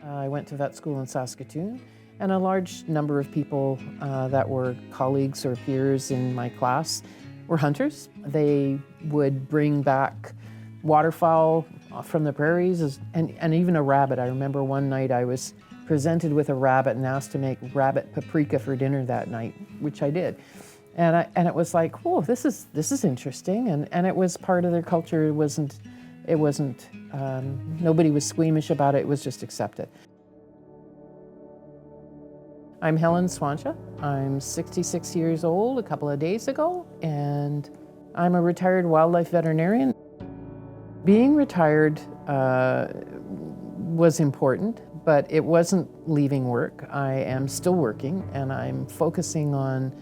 I went to vet school in Saskatoon, and a large number of people that were colleagues or peers in my class were hunters. They would bring back waterfowl from the prairies and even a rabbit. I remember one night I was presented with a rabbit and asked to make rabbit paprika for dinner that night, which I did. And it was like, whoa, this is interesting, and it was part of their culture. It wasn't nobody was squeamish about it. It was just accepted. I'm Helen Swansha. I'm 66 years old a couple of days ago, and I'm a retired wildlife veterinarian. Being retired was important, but it wasn't leaving work. I am still working, and I'm focusing on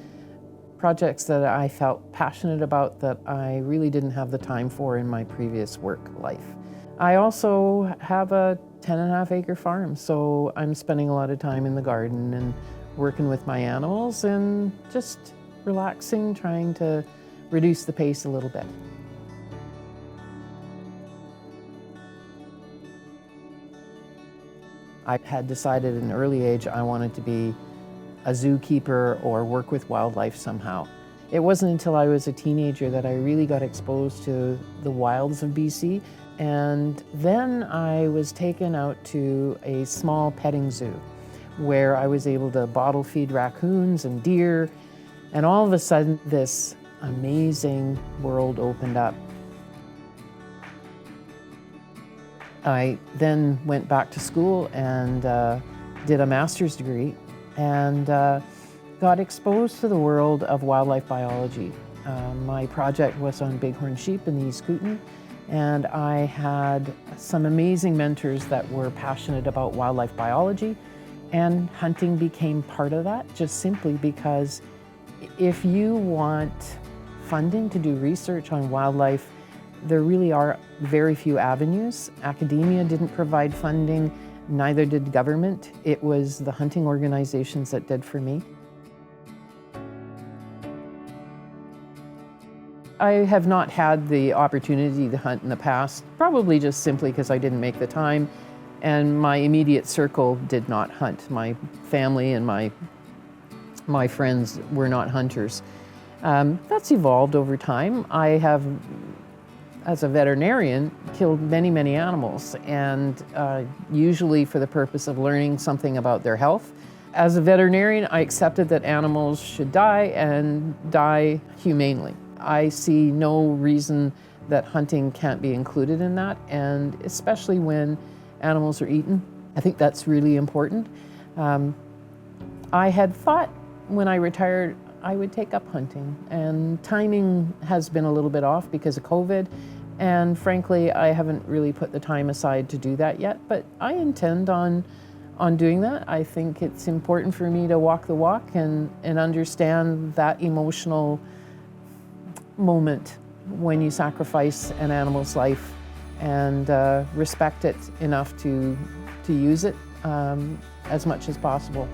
projects that I felt passionate about that I really didn't have the time for in my previous work life. I also have a 10.5 acre farm, so I'm spending a lot of time in the garden and working with my animals and just relaxing, trying to reduce the pace a little bit. I had decided at an early age I wanted to be a zookeeper or work with wildlife somehow. It wasn't until I was a teenager that I really got exposed to the wilds of BC, and then I was taken out to a small petting zoo where I was able to bottle feed raccoons and deer, and all of a sudden this amazing world opened up. I then went back to school and did a master's degree and got exposed to the world of wildlife biology. My project was on bighorn sheep in the East Kootenay, and I had some amazing mentors that were passionate about wildlife biology, and hunting became part of that, just simply because if you want funding to do research on wildlife, there really are very few avenues. Academia didn't provide funding, neither did government. It was the hunting organizations that did for me. I have not had the opportunity to hunt in the past, probably just simply because I didn't make the time, and my immediate circle did not hunt. My family and my friends were not hunters. That's evolved over time. I have, as a veterinarian, killed many, many animals, and usually for the purpose of learning something about their health. As a veterinarian, I accepted that animals should die and die humanely. I see no reason that hunting can't be included in that, and especially when animals are eaten. I think that's really important. I had thought when I retired I would take up hunting, and timing has been a little bit off because of COVID, and frankly I haven't really put the time aside to do that yet, but I intend on doing that. I think it's important for me to walk the walk and understand that emotional moment when you sacrifice an animal's life and respect it enough to use it as much as possible.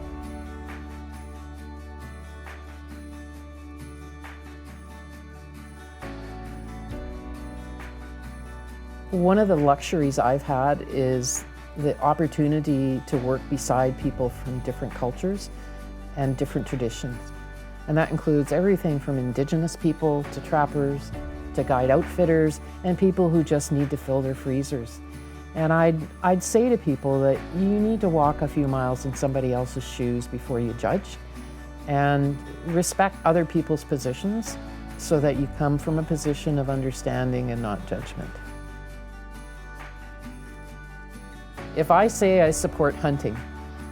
One of the luxuries I've had is the opportunity to work beside people from different cultures and different traditions. And that includes everything from Indigenous people to trappers to guide outfitters and people who just need to fill their freezers. And I'd say to people that you need to walk a few miles in somebody else's shoes before you judge, and respect other people's positions so that you come from a position of understanding and not judgment. If I say I support hunting,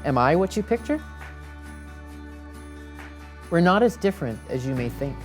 am I what you picture? We're not as different as you may think.